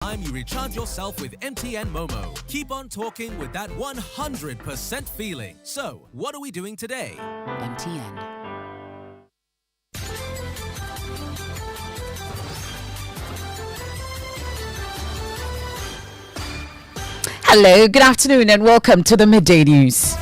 time you recharge yourself with MTN Momo. Keep on talking with that 100% feeling. So, what are we doing today? MTN. Hello, good afternoon and welcome to the Midday News.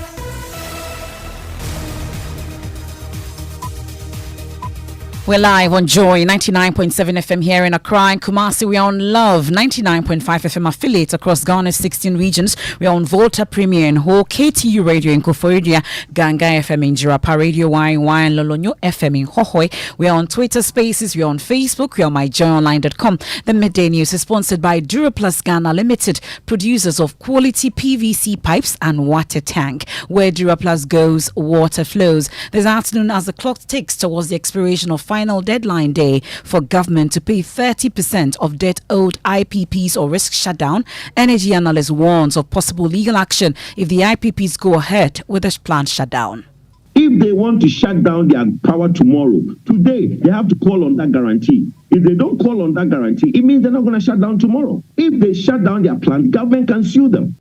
We're live on Joy 99.7 FM here in Accra and Kumasi. We're on Love 99.5 FM affiliates across Ghana's 16 regions. We're on Volta Premier in Ho, KTU Radio in Koforidua, Ganga FM in Jirapa, Radio Y and Lolonyo FM in Hohoi. We're on Twitter Spaces, we're on Facebook, we're on myjoyonline.com. The Midday News is sponsored by Duraplus Ghana Limited, producers of quality PVC pipes and water tank. Where Duraplus goes, water flows. This afternoon, as the clock ticks towards the expiration of final deadline day for government to pay 30% of debt owed IPPs or risk shutdown, energy analyst warns of possible legal action if the IPPs go ahead with this planned shutdown. If they want to shut down their power tomorrow, today they have to call on that guarantee. If they don't call on that guarantee, it means they're not going to shut down tomorrow. If they shut down their plant, government can sue them.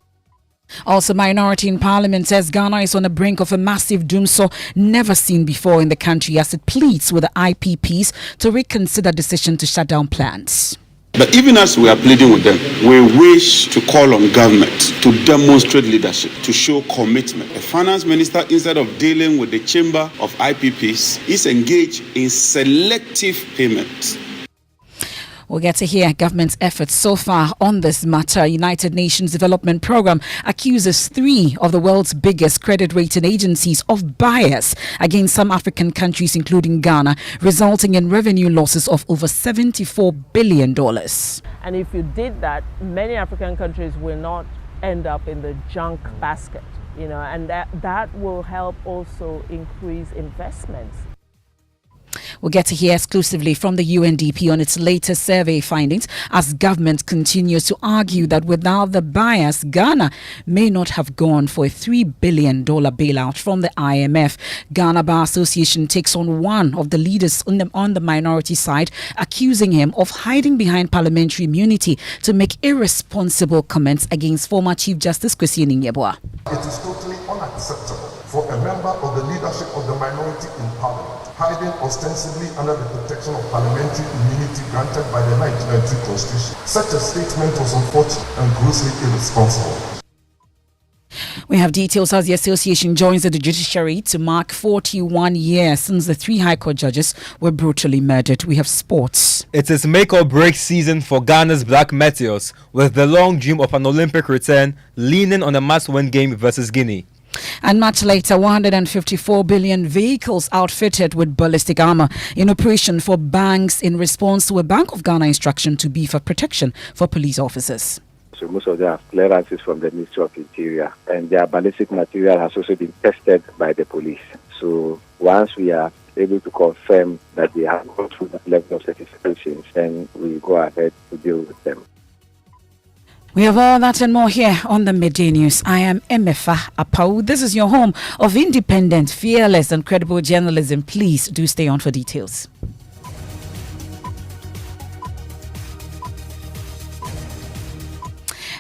Also, minority in parliament says Ghana is on the brink of a massive doomsday never seen before in the country as it pleads with the IPPs to reconsider decision to shut down plants. But even as we are pleading with them, we wish to call on government to demonstrate leadership, to show commitment. The finance minister, instead of dealing with the chamber of IPPs, is engaged in selective payments. We'll get to hear government's efforts so far on this matter. United Nations Development Programme accuses 3 of the world's biggest credit rating agencies of bias against some African countries, including Ghana, resulting in revenue losses of over $74 billion. And if you did that, many African countries will not end up in the junk basket, and that will help also increase investments. We'll get to hear exclusively from the UNDP on its latest survey findings as government continues to argue that without the bias, Ghana may not have gone for a $3 billion bailout from the IMF. Ghana Bar Association takes on one of the leaders on the minority side, accusing him of hiding behind parliamentary immunity to make irresponsible comments against former Chief Justice Kwesi Ningyeboah. It is totally unacceptable for a member of the leadership of the minority in parliament hiding ostensibly under the protection of parliamentary immunity granted by the 1992 Constitution. Such a statement was unfortunate and grossly irresponsible. We have details as the association joins the judiciary to mark 41 years since the 3 High Court judges were brutally murdered. We have sports. It is make or break season for Ghana's Black Meteors, with the long dream of an Olympic return leaning on a must-win game versus Guinea. And much later, 154 billion vehicles outfitted with ballistic armor in operation for banks in response to a Bank of Ghana instruction to beef up protection for police officers. So most of them have clearances from the Ministry of Interior, and their ballistic material has also been tested by the police. So once we are able to confirm that they have gone through that level of certifications, then we go ahead to deal with them. We have all that and more here on the Midday News. I am Emefa Apawu. This is your home of independent, fearless and credible journalism. Please do stay on for details.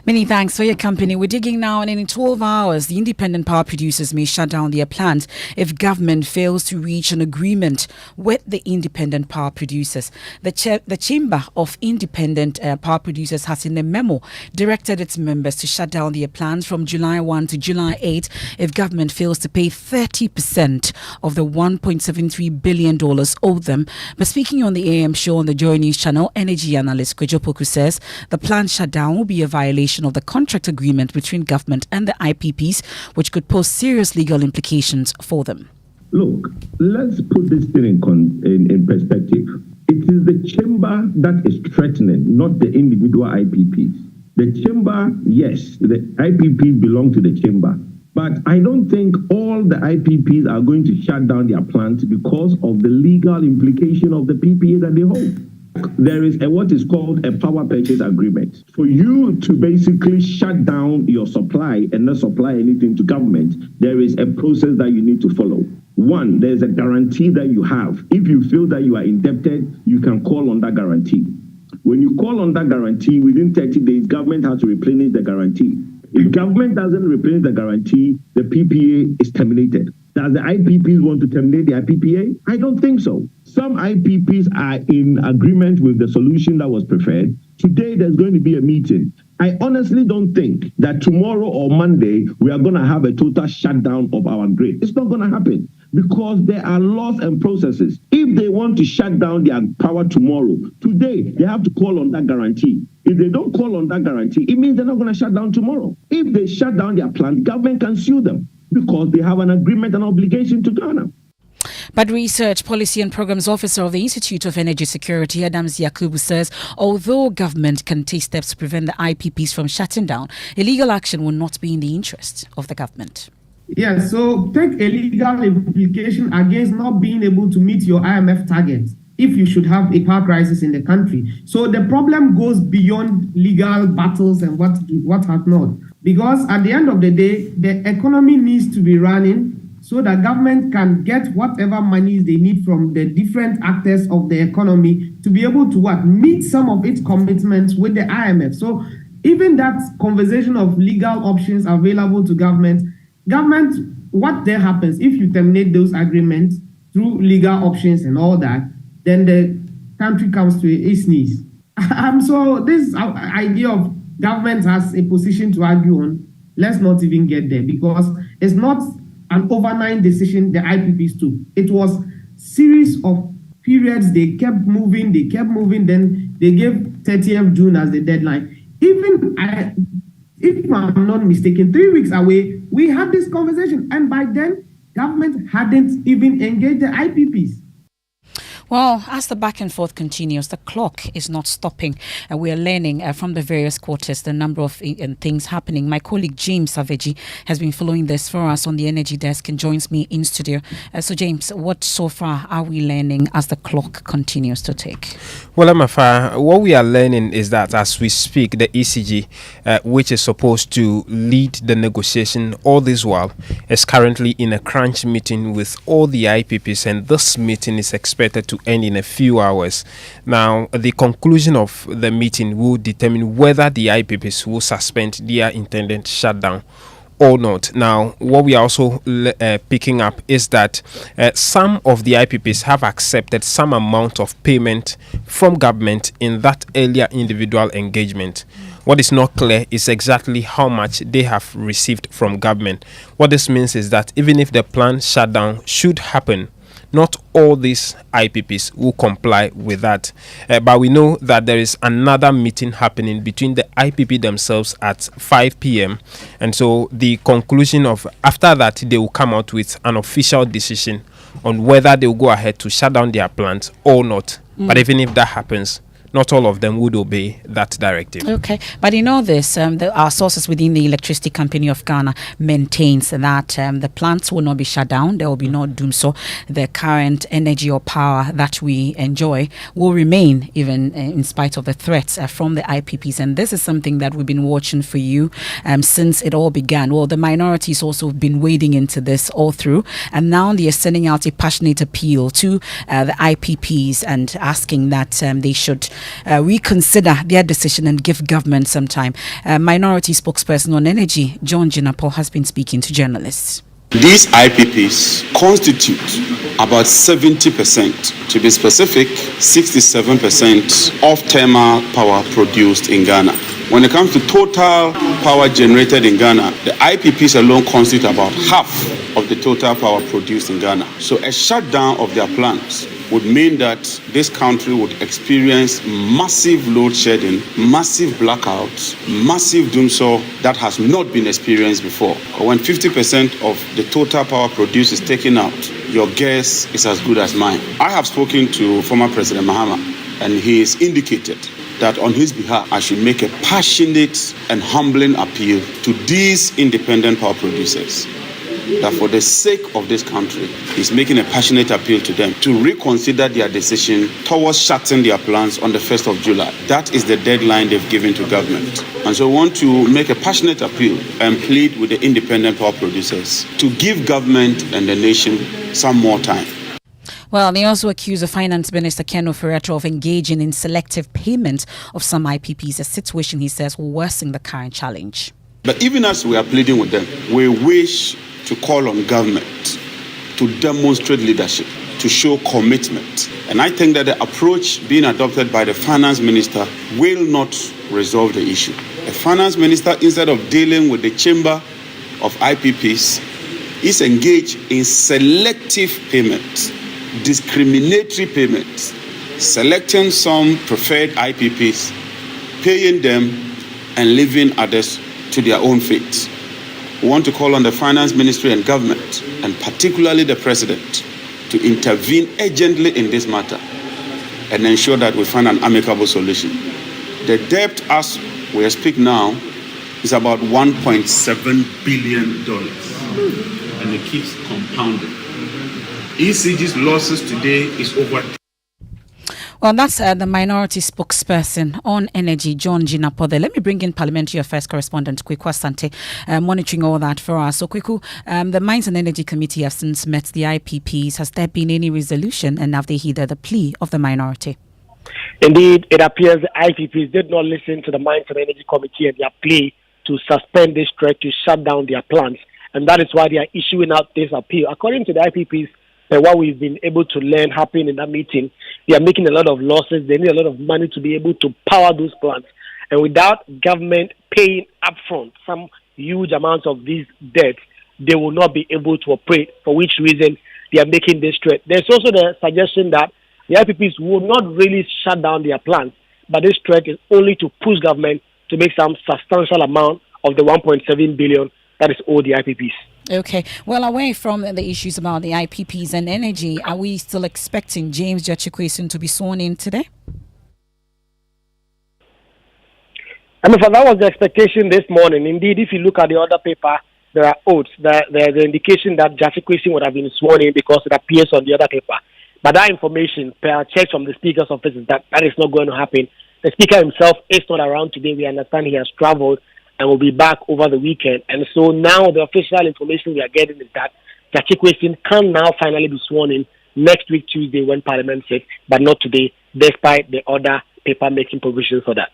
Many thanks for your company. We're digging now, and in 12 hours, the independent power producers may shut down their plants if government fails to reach an agreement with the independent power producers. The Chamber of Independent Power Producers has, in a memo, directed its members to shut down their plants from July 1 to July 8 if government fails to pay 30% of the $1.73 billion owed them. But speaking on the AM show on the Joy News channel, energy analyst Kwejo Poku says the plant shutdown will be a violation of the contract agreement between government and the IPPs, which could pose serious legal implications for them. Look, let's put this thing in perspective. It is the chamber that is threatening, not the individual IPPs. The chamber, yes, the IPPs belong to the chamber. But I don't think all the IPPs are going to shut down their plants because of the legal implication of the PPA that they hold. There is what is called a power purchase agreement. For you to basically shut down your supply and not supply anything to government, there is a process that you need to follow. One, there's a guarantee that you have. If you feel that you are indebted, you can call on that guarantee. When you call on that guarantee, within 30 days, government has to replenish the guarantee. If government doesn't replenish the guarantee, the PPA is terminated. Does the IPPs want to terminate the IPPA? I don't think so. Some IPPs are in agreement with the solution that was preferred. Today, there's going to be a meeting. I honestly don't think that tomorrow or Monday, we are going to have a total shutdown of our grid. It's not going to happen because there are laws and processes. If they want to shut down their power tomorrow, today, they have to call on that guarantee. If they don't call on that guarantee, it means they're not going to shut down tomorrow. If they shut down their plant, government can sue them because they have an agreement and obligation to Ghana. But Research, Policy and Programs Officer of the Institute of Energy Security, Adams Yakubu, says although government can take steps to prevent the IPPs from shutting down, illegal action will not be in the interest of the government. Yeah, so take a legal implication against not being able to meet your IMF targets if you should have a power crisis in the country. So the problem goes beyond legal battles and what have not. Because at the end of the day, the economy needs to be running so that government can get whatever monies they need from the different actors of the economy to be able to meet some of its commitments with the IMF. So even that conversation of legal options available to government, what then happens if you terminate those agreements through legal options and all that, then the country comes to its knees. So this idea of government has a position to argue on, let's not even get there because it's not an overnight decision the IPPs took. It was series of periods. They kept moving, then they gave 30th June as the deadline. If I'm not mistaken, 3 weeks away, we had this conversation. And by then, government hadn't even engaged the IPPs. Well, as the back and forth continues, the clock is not stopping. We are learning from the various quarters the number of things happening. My colleague James Saveji has been following this for us on the Energy Desk and joins me in studio. So James, what so far are we learning as the clock continues to tick? Well, Emefa, what we are learning is that as we speak, the ECG, which is supposed to lead the negotiation all this while, is currently in a crunch meeting with all the IPPs, and this meeting is expected to end in a few hours. Now, the conclusion of the meeting will determine whether the IPPs will suspend their intended shutdown or not. Now, what we are also picking up is that some of the IPPs have accepted some amount of payment from government in that earlier individual engagement. What is not clear is exactly how much they have received from government. What this means is that even if the planned shutdown should happen, not all these IPPs will comply with that. But we know that there is another meeting happening between the IPP themselves at 5 p.m. And so the conclusion of after that, they will come out with an official decision on whether they will go ahead to shut down their plants or not. But even if that happens, not all of them would obey that directive. Okay, but in all this, our sources within the Electricity Company of Ghana maintains that the plants will not be shut down. There will be no doom. So the current energy or power that we enjoy will remain even in spite of the threats from the IPPs. And this is something that we've been watching for you since it all began. Well, the minorities also have been wading into this all through. And now they are sending out a passionate appeal to the IPPs and asking that they should reconsider their decision and give government some time. Minority spokesperson on energy, John Jinapo, has been speaking to journalists. These IPPs constitute about 70%, to be specific, 67% of thermal power produced in Ghana. When it comes to total power generated in Ghana, the IPPs alone constitute about half of the total power produced in Ghana. So a shutdown of their plants would mean that this country would experience massive load shedding, massive blackouts, massive doomsday that has not been experienced before. When 50% of the total power produced is taken out, your guess is as good as mine. I have spoken to former President Mahama, and he has indicated that on his behalf, I should make a passionate and humbling appeal to these independent power producers that for the sake of this country, he's making a passionate appeal to them to reconsider their decision towards shutting their plants on the 1st of July. That is the deadline they've given to government. And so I want to make a passionate appeal and plead with the independent power producers to give government and the nation some more time. Well, they also accuse the Finance Minister Ken Ofori-Atta of engaging in selective payment of some IPPs, a situation he says will worsen the current challenge. But even as we are pleading with them, we wish to call on government to demonstrate leadership, to show commitment. And I think that the approach being adopted by the Finance Minister will not resolve the issue. The Finance Minister, instead of dealing with the chamber of IPPs, is engaged in selective payments, discriminatory payments, selecting some preferred IPPs, paying them, and leaving others to their own fate. We want to call on the Finance Ministry and government, and particularly the President, to intervene urgently in this matter and ensure that we find an amicable solution. The debt, as we speak now, is about $1.7 billion, and it keeps compounding. ECG's losses today is over. Well, that's the minority spokesperson on energy, John Jinapode. Let me bring in Parliamentary Affairs correspondent Kweku Asante, monitoring all that for us. So, Kweku, the Mines and Energy Committee have since met the IPPs. Has there been any resolution, and have they heeded the plea of the minority? Indeed, it appears the IPPs did not listen to the Mines and Energy Committee and their plea to suspend this strike, to shut down their plants. And that is why they are issuing out this appeal. According to the IPPs, what we've been able to learn happening in that meeting, they are making a lot of losses. They need a lot of money to be able to power those plants. And without government paying upfront some huge amounts of these debts, they will not be able to operate, for which reason they are making this threat. There's also the suggestion that the IPPs will not really shut down their plants, but this threat is only to push government to make some substantial amount of the 1.7 billion that is owed the IPPs. Okay. Well, away from the issues about the IPPs and energy, are we still expecting James Jachikwesun to be sworn in today? Emefa, that was the expectation this morning. Indeed, if you look at the other paper, there are oaths. There's the indication that Jachikwesun would have been sworn in because it appears on the other paper. But that information, per check from the Speaker's office, is that is not going to happen. The Speaker himself is not around today. We understand he has traveled and will be back over the weekend. And so now the official information we are getting is that Jachikwesun can now finally be sworn in next week, Tuesday, when Parliament sits, but not today, despite the other paper making provisions for that.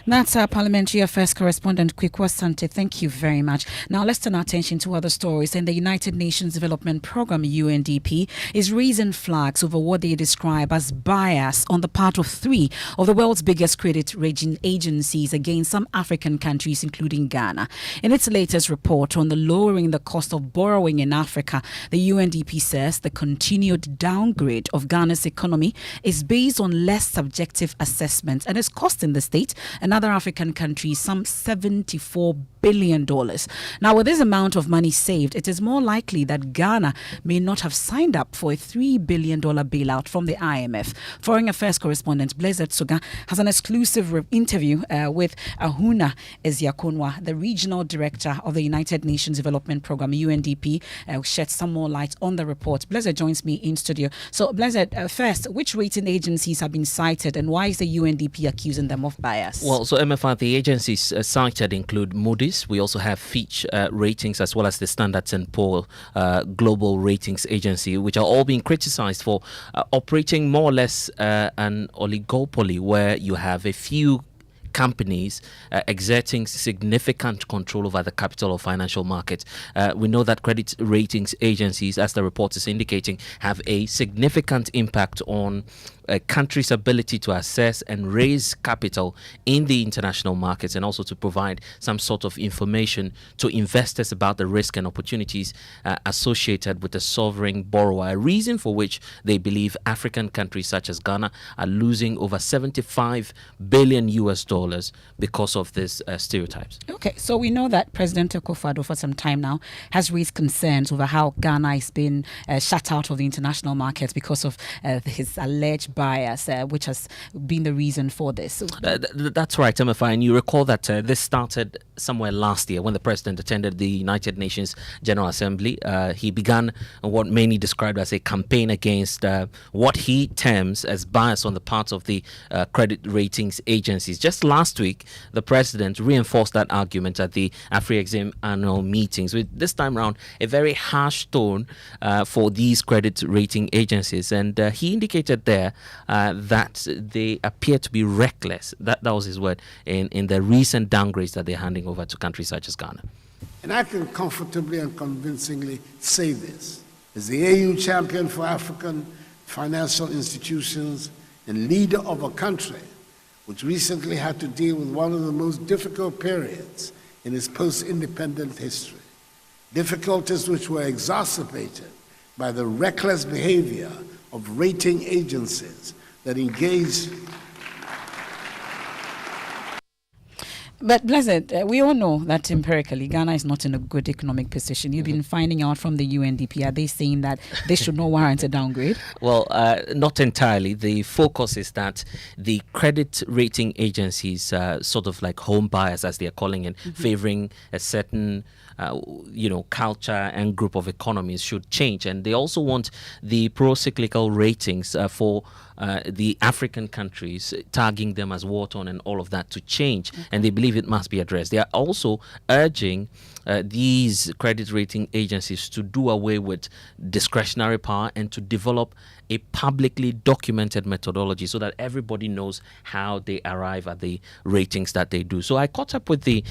That's our Parliamentary Affairs correspondent, Kweku Asante. Thank you very much. Now, let's turn our attention to other stories. And the United Nations Development Programme, UNDP, is raising flags over what they describe as bias on the part of 3 of the world's biggest credit rating agencies against some African countries, including Ghana. In its latest report on the lowering the cost of borrowing in Africa, the UNDP says the continued downgrade of Ghana's economy is based on less subjective assessments and is costing the state and other African countries some $74 billion. Now, with this amount of money saved, it is more likely that Ghana may not have signed up for a $3 billion bailout from the IMF. Foreign Affairs correspondent Blessed Suga has an exclusive interview with Ahuna Eziakonwa, the regional director of the United Nations Development Programme, UNDP, shed some more light on the report. Blessed joins me in studio. So, Blessed, first, which rating agencies have been cited and why is the UNDP accusing them of bias? Well, so Emefa, the agencies cited include Moody's. We also have Fitch Ratings, as well as the Standards & Poor's Global Ratings Agency, which are all being criticized for operating more or less an oligopoly, where you have a few companies exerting significant control over the capital or financial market. We know that credit ratings agencies, as the report is indicating, have a significant impact on a country's ability to assess and raise capital in the international markets, and also to provide some sort of information to investors about the risk and opportunities associated with the sovereign borrower, a reason for which they believe African countries such as Ghana are losing over $75 billion because of these stereotypes. Okay, so we know that President Akufo-Addo for some time now has raised concerns over how Ghana has been shut out of the international markets because of his alleged bias, which has been the reason for this. That's right, Emefa, and you recall that this started somewhere last year when the president attended the United Nations General Assembly. He began what many described as a campaign against what he terms as bias on the part of the credit ratings agencies. Just last week, the president reinforced that argument at the AfriExim annual meetings, with this time around a very harsh tone for these credit rating agencies. And he indicated there that they appear to be reckless. That was his word in the recent downgrades that they're handing over to countries such as Ghana. And I can comfortably and convincingly say this. As the AU champion for African financial institutions and leader of a country which recently had to deal with one of the most difficult periods in its post-independent history, difficulties which were exacerbated by the reckless behavior of rating agencies that engaged. But Blessed, we all know that empirically Ghana is not in a good economic position. You've been finding out from the UNDP. Are they saying that they should not warrant a downgrade? Well, not entirely. The focus is that the credit rating agencies, sort of like home buyers, as they are calling it, favoring a certain culture and group of economies should change. And they also want the pro-cyclical ratings for the African countries, tagging them as war-torn and all of that, to change. And they believe it must be addressed. They are also urging these credit rating agencies to do away with discretionary power and to develop a publicly documented methodology so that everybody knows how they arrive at the ratings that they do. So I caught up with the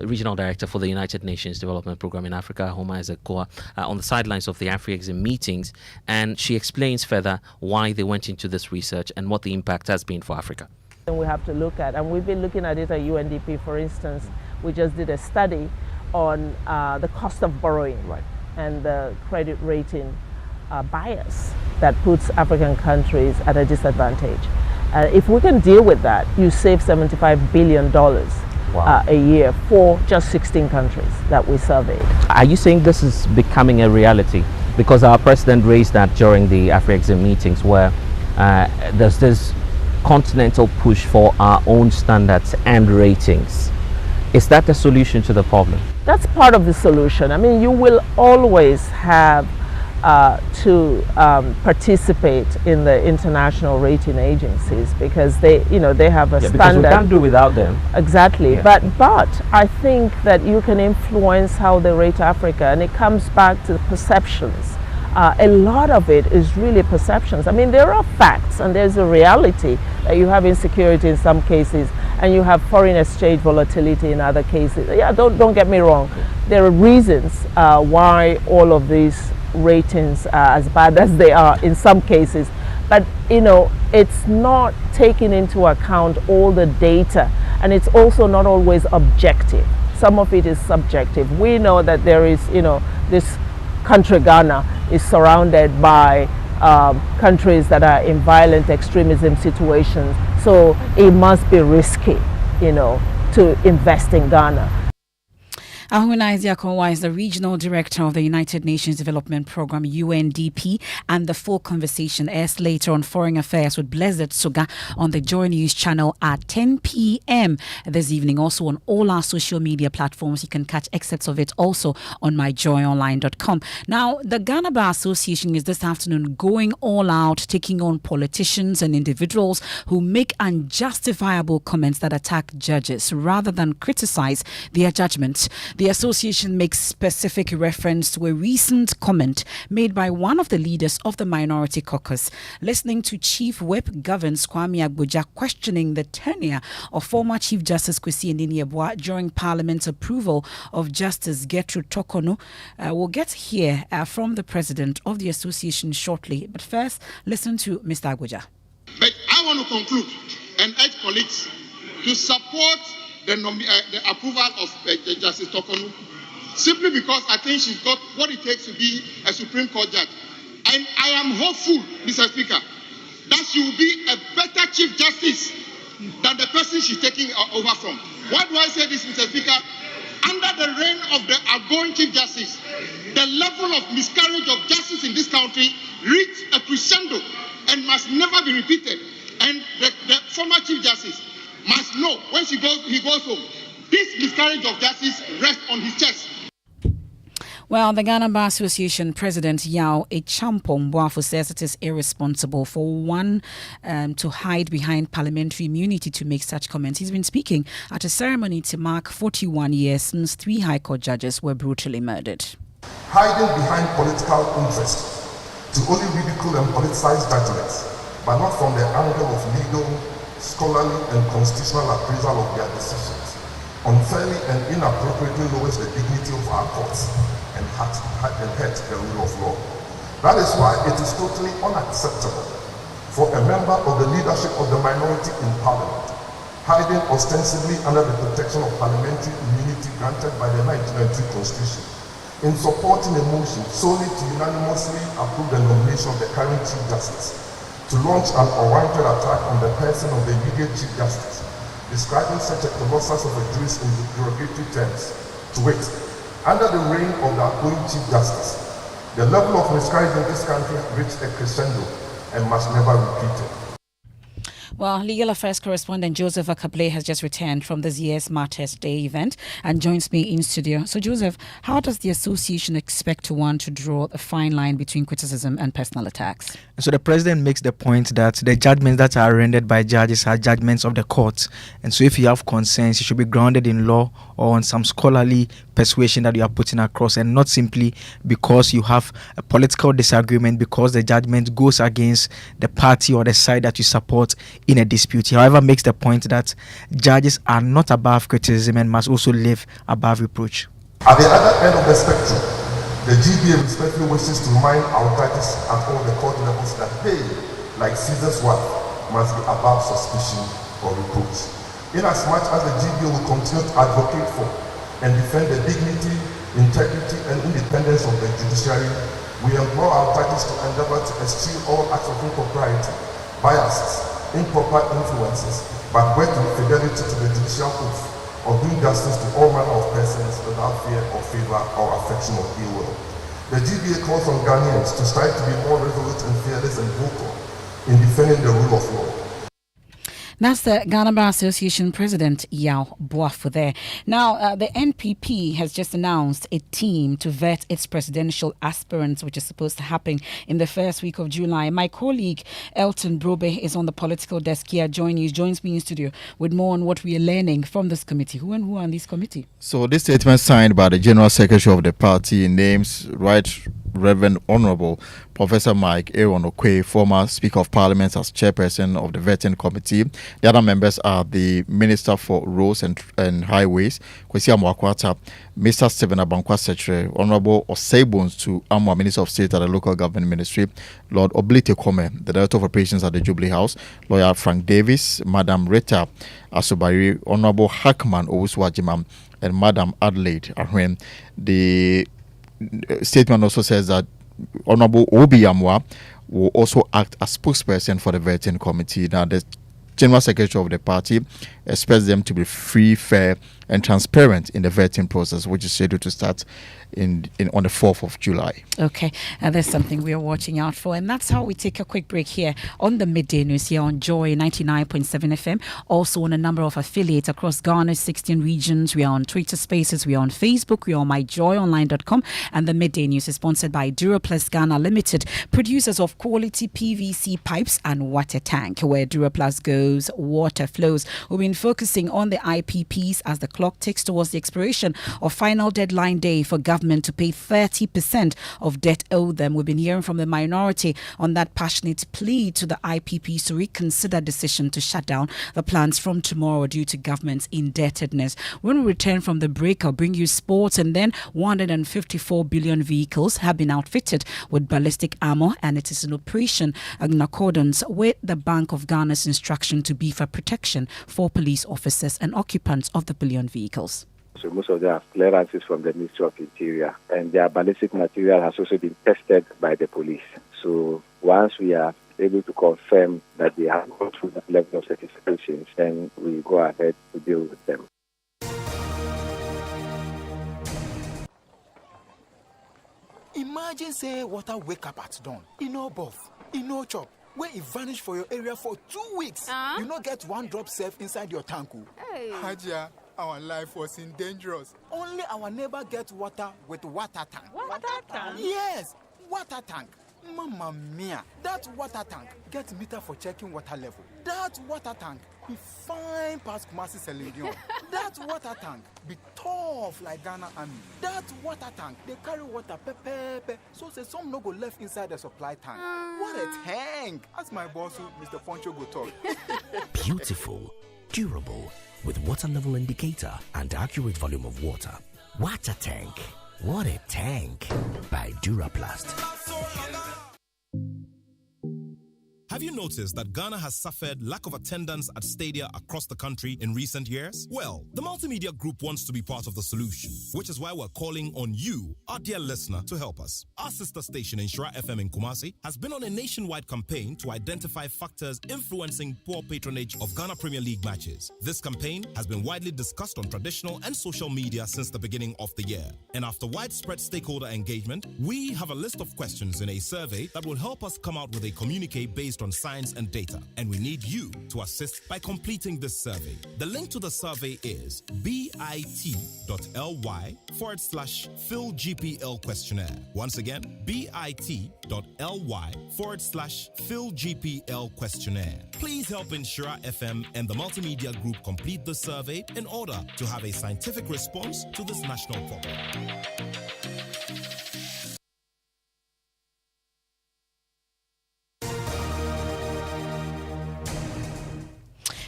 regional director for the United Nations Development Program in Africa, Homa Ezekoa, on the sidelines of the AfriExim meetings, and she explains further why they went into this research and what the impact has been for Africa. And we have to look at, and we've been looking at it at UNDP, for instance. We just did a study on the cost of borrowing and the credit rating bias that puts African countries at a disadvantage. If we can deal with that, you save $75 billion a year for just 16 countries that we surveyed. Are you saying this is becoming a reality? Because our president raised that during the AfriExim meetings, where there's this continental push for our own standards and ratings. Is that the solution to the problem? That's part of the solution. I mean, you will always have to participate in the international rating agencies because they have a standard. Because we can't do without them. Exactly. Yeah. But I think that you can influence how they rate Africa, and it comes back to perceptions. A lot of it is really perceptions. I mean, there are facts and there's a reality that you have insecurity in some cases and you have foreign exchange volatility in other cases. Yeah, don't get me wrong. There are reasons why all of these ratings are as bad as they are in some cases. But, it's not taking into account all the data, and it's also not always objective. Some of it is subjective. We know that there is, this country, Ghana, is surrounded by countries that are in violent extremism situations. So it must be risky, to invest in Ghana. Ahuna Ezekoa is the Regional Director of the United Nations Development Program, UNDP, and the full conversation airs later on Foreign Affairs with Blessed Suga on the Joy News channel at 10 p.m. this evening. Also on all our social media platforms. You can catch excerpts of it also on myjoyonline.com. Now, the Ghana Bar Association is this afternoon going all out, taking on politicians and individuals who make unjustifiable comments that attack judges rather than criticize their judgments. The association makes specific reference to a recent comment made by one of the leaders of the Minority Caucus. Listening to Chief Whip Governs Kwame Agboja questioning the tenure of former Chief Justice Kwesi Nini-Yeboah during Parliament's approval of Justice Gertrude Tokonu. We'll get here from the president of the association shortly. But first, listen to Mr. Agboja. But I want to conclude and urge colleagues to support the approval of Justice Tokonu, simply because I think she's got what it takes to be a Supreme Court judge. And I am hopeful, Mr. Speaker, that she will be a better Chief Justice than the person she's taking over from. Why do I say this, Mr. Speaker? Under the reign of the outgoing Chief Justice, the level of miscarriage of justice in this country reached a crescendo and must never be repeated. And the former Chief Justice must know when he goes home, this miscarriage of justice rests on his chest. Well, the Ghana Bar Association President Yao Echampong Boafo says it is irresponsible for one to hide behind parliamentary immunity to make such comments. He's been speaking at a ceremony to mark 41 years since 3 High Court judges were brutally murdered. Hiding behind political interest to only ridicule and politicize judgments, but not from the angle of legal, scholarly, and constitutional appraisal of their decisions, unfairly and inappropriately lowers the dignity of our courts and hurt the rule of law. That is why it is totally unacceptable for a member of the leadership of the minority in parliament, hiding ostensibly under the protection of parliamentary immunity granted by the 1993 Constitution, in supporting a motion solely to unanimously approve the nomination of the current Chief Justice, to launch an unwarranted attack on the person of the immediate Chief Justice, describing such a colossus of a jurist in derogatory terms. To wit, under the reign of the outgoing Chief Justice, the level of miscarriage in this country reached a crescendo and must never be repeated. Well, Legal Affairs correspondent Joseph Akable has just returned from this year's Martyrs Day event and joins me in studio. So, Joseph, how does the association expect to draw a fine line between criticism and personal attacks? So the president makes the point that the judgments that are rendered by judges are judgments of the courts. And so if you have concerns, it should be grounded in law or on some scholarly persuasion that you are putting across, and not simply because you have a political disagreement because the judgment goes against the party or the side that you support in a dispute. He, however, makes the point that judges are not above criticism and must also live above reproach. At the other end of the spectrum, the GBA respectfully wishes to remind our judges at all the court levels that they, like Caesar's wife, must be above suspicion or reproach. Inasmuch as the GBA will continue to advocate for and defend the dignity, integrity, and independence of the judiciary, we implore our judges to endeavor to eschew all acts of impropriety, biases, improper influences, but work with fidelity to the judicial oath of doing justice to all manner of persons without fear or favor or affection of ill will. The GBA calls on Ghanaians to strive to be more resolute and fearless and vocal in defending the rule of law. That's the Ghana Bar Association President Yao Boafo there. Now, the NPP has just announced a team to vet its presidential aspirants, which is supposed to happen in the first week of July. My colleague Elton Brobe is on the political desk here, joins me in studio with more on what we are learning from this committee. Who and who are on this committee? So this statement signed by the General Secretary of the party names Right Reverend Honorable Professor Mike Aaron Okwe, former Speaker of Parliament, as chairperson of the vetting committee. The other members are the Minister for Roads and Highways, Kwesi Amoakwata, Mr. Stephen Abankwa Secretary, Honorable Osei to Amwa, Minister of State at the Local Government Ministry, Lord Oblite Kome, the Director of Operations at the Jubilee House, Lawyer Frank Davis, Madam Rita Asobari, Honorable Hackman Owusu-Ajimam, and Madam Adelaide Ahwen. The statement also says that Honorable Obi Amwa will also act as spokesperson for the vetting committee. Now, the General Secretary of the party expects them to be free, fair, and transparent in the vetting process, which is scheduled to start on the 4th of July. Okay, there's something we are watching out for, and that's how we take a quick break here on the Midday News here on Joy 99.7 FM, also on a number of affiliates across Ghana's 16 regions. We are on Twitter Spaces, we are on Facebook, we are on myjoyonline.com, and the Midday News is sponsored by Duraplus Ghana Limited, producers of quality PVC pipes and water tank. Where Duraplus goes, water flows. We've been focusing on the IPPs as the clock ticks towards the expiration of final deadline day for government to pay 30% of debt owed them. We've been hearing from the minority on that passionate plea to the IPPs to reconsider decision to shut down the plants from tomorrow due to government's indebtedness. When we return from the break, I'll bring you sports, and then 154 billion vehicles have been outfitted with ballistic armor, and it is in operation in accordance with the Bank of Ghana's instruction to beef up protection for police officers and occupants of the billion vehicles. So most of them have clearances from the Ministry of Interior, and their ballistic material has also been tested by the police. So once we are able to confirm that they have gone through that level of certifications, then we go ahead to deal with them. Imagine say water wake up at dawn, bath, chop, where it vanish for your area for 2 weeks. You not get one drop safe inside your tank. Hey. Hajia, our life was in dangerous. Only our neighbor gets water with water tank. Water tank? Yes, water tank. Mamma mia, that water tank gets meter for checking water level. That water tank be fine past Kumasi Selenium. That water tank be tough like Ghana Army. That water tank, they carry water pepe, so say some no go left inside the supply tank. What a tank! As my boss, Mr. Poncho, go talk. Beautiful, durable, with water level indicator and accurate volume of water. Water tank. What a tank! By Duraplast. Have you noticed that Ghana has suffered lack of attendance at stadia across the country in recent years? Well, the Multimedia Group wants to be part of the solution, which is why we're calling on you, our dear listener, to help us. Our sister station, Inshira FM in Kumasi, has been on a nationwide campaign to identify factors influencing poor patronage of Ghana Premier League matches. This campaign has been widely discussed on traditional and social media since the beginning of the year. And after widespread stakeholder engagement, we have a list of questions in a survey that will help us come out with a communique based on science and data, and we need you to assist by completing this survey. The link to the survey is bit.ly/PhilGPL questionnaire. Once again, bit.ly/PhilGPL questionnaire. Please help Inshira FM and the Multimedia Group complete the survey in order to have a scientific response to this national problem.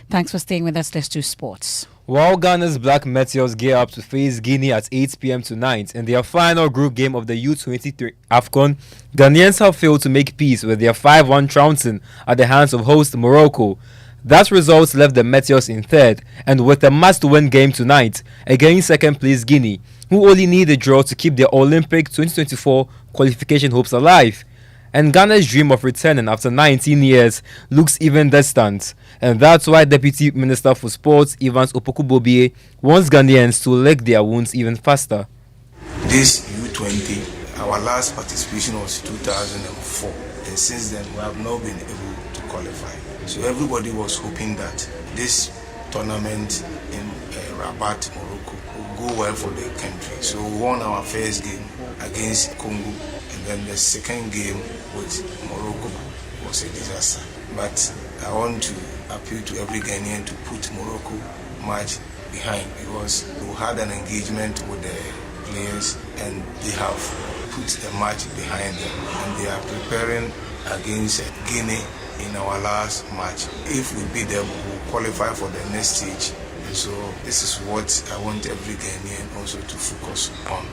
Thanks for staying with us. Let's do sports. While Ghana's Black Meteors gear up to face Guinea at 8 p.m. tonight in their final group game of the U23 AFCON, Ghanaians have failed to make peace with their 5-1 trouncing at the hands of host Morocco. That result left the Meteors in third, and with a must-win game tonight against second-place Guinea, who only need a draw to keep their Olympic 2024 qualification hopes alive. And Ghana's dream of returning after 19 years looks even distant. And that's why Deputy Minister for Sports Evans Opoku-Bobie wants Ghanaians to lick their wounds even faster. This U20, our last participation was 2004. And since then, we have not been able to qualify. So everybody was hoping that this tournament in Rabat, Morocco, will go well for the country. So we won our first game against Congo. And then the second game with Morocco was a disaster. But I want to appeal to every Ghanaian to put Morocco match behind, because we had an engagement with the players and they have put the match behind them. And they are preparing against Guinea in our last match. If we beat them, we will qualify for the next stage. So this is what I want every Ghanaian also to focus on.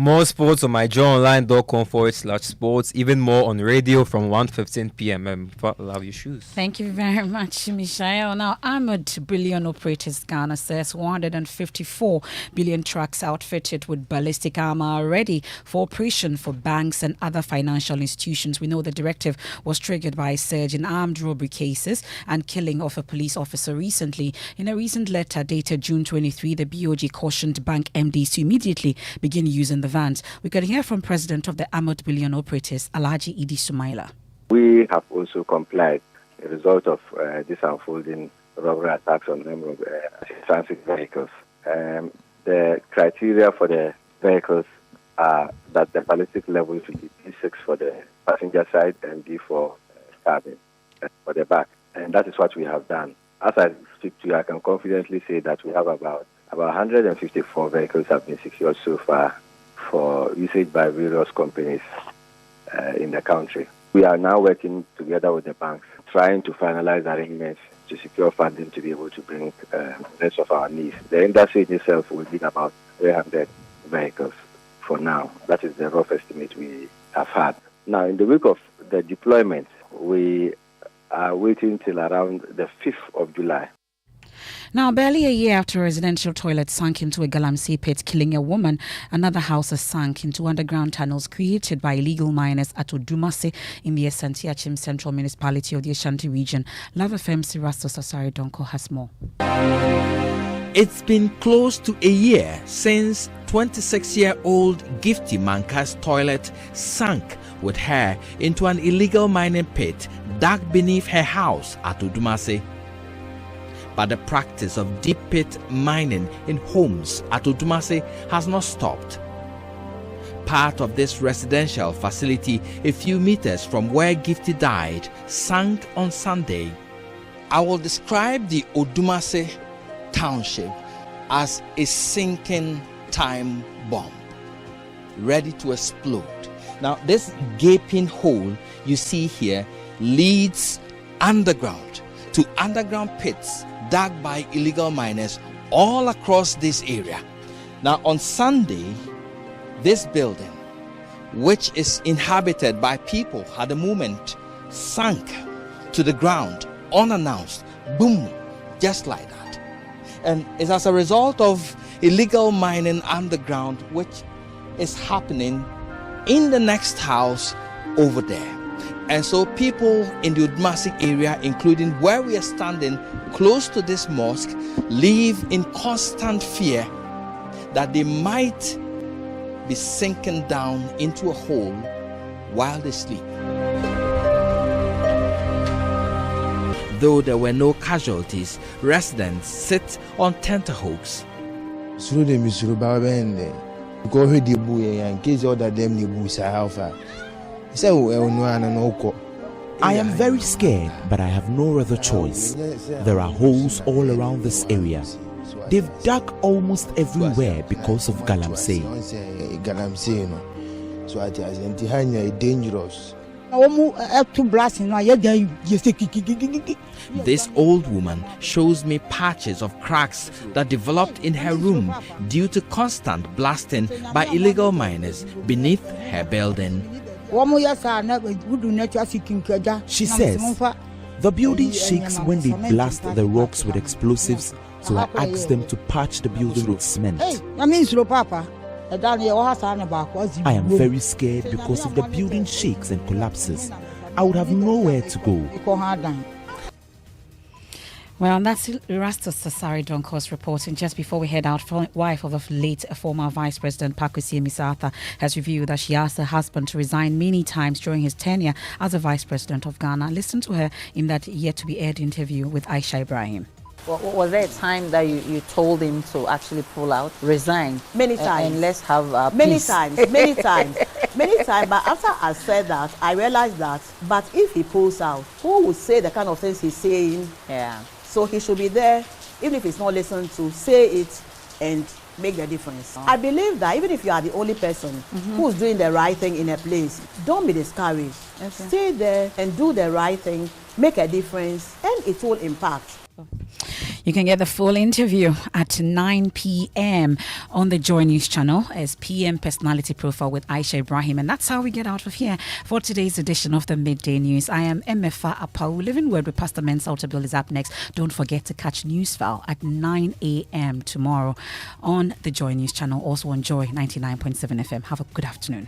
More sports on myjoyonline.com/sports, even more on radio from 1:15 p.m. Love your shoes. Thank you very much, Michael. Now, Armored Billion Operators Ghana says 154 billion trucks outfitted with ballistic armor are ready for operation for banks and other financial institutions. We know the directive was triggered by a surge in armed robbery cases and killing of a police officer recently. In a recent letter dated June 23, the BOG cautioned bank MDs to immediately begin using the vans. We can hear from President of the Armored Billion Operators, Alhaji Idi Sumaila. We have also complied as a result of this unfolding robbery attacks on transit vehicles. The criteria for the vehicles are that the ballistic level should be P6 for the passenger side and B for cabin, for the back. And that is what we have done. As I speak to you, I can confidently say that we have about 154 vehicles have been secured so far for usage by various companies in the country. We are now working together with the banks, trying to finalize arrangements to secure funding to be able to bring the rest of our needs. The industry itself will need about 300 vehicles for now. That is the rough estimate we have had. Now, in the week of the deployment, we are waiting till around the 5th of July. Now, barely a year after a residential toilet sank into a Galamsey pit, killing a woman, another house has sunk into underground tunnels created by illegal miners at Odumase in the Asante Achim Central Municipality of the Ashanti region. Love FM's Rasto Sasari Donko has more. It's been close to a year since 26-year-old Gifty Manka's toilet sank with her into an illegal mining pit dug beneath her house at Odumase. but the practice of deep pit mining in homes at Odumase has not stopped. Part of this residential facility, a few meters from where Gifty died, sank on Sunday. I will describe the Odumase township as a sinking time bomb, ready to explode. Now, this gaping hole you see here leads underground to underground pits dug by illegal miners all across this area. Now, on Sunday, this building, which is inhabited by people at the moment, sank to the ground unannounced. Boom, just like that. And it's as a result of illegal mining underground, which is happening in the next house over there. And so people in the Udmasi area, including where we are standing close to this mosque, live in constant fear that they might be sinking down into a hole while they sleep. Though there were no casualties, residents sit on tenterhooks. I am very scared, but I have no other choice. There are holes all around this area. They've dug almost everywhere because of Galamsey. This old woman shows me patches of cracks that developed in her room due to constant blasting by illegal miners beneath her building. She says, the building shakes when they blast the rocks with explosives, so I asked them to patch the building with cement. I am very scared because if the building shakes and collapses, I would have nowhere to go. Well, that's Erastus Sasari Donkos reporting. Just before we head out, wife of the late former Vice President Pakwesi Emisatha has revealed that she asked her husband to resign many times during his tenure as the Vice President of Ghana. Listen to her in that yet-to-be-aired interview with Aisha Ibrahim. Well, was there a time that you told him to actually pull out, resign? Many times. And let's have many peace. times. Many times. But after I said that, I realized that, but if he pulls out, who would say the kind of things he's saying? Yeah. So he should be there, even if it's not listened to, say it and make the difference. I believe that even if you are the only person who's doing the right thing in a place, don't be discouraged. Okay. Stay there and do the right thing, make a difference, and it will impact. You can get the full interview at 9 p.m. on the Joy News channel as PM Personality Profile with Aisha Ibrahim. And that's how we get out of here for today's edition of the Midday News. I am Emefa Apawu. Living Word with Pastor Mensa Otabil is up next. Don't forget to catch Newsfile at 9 a.m. tomorrow on the Joy News channel, also on Joy 99.7 FM. Have a good afternoon.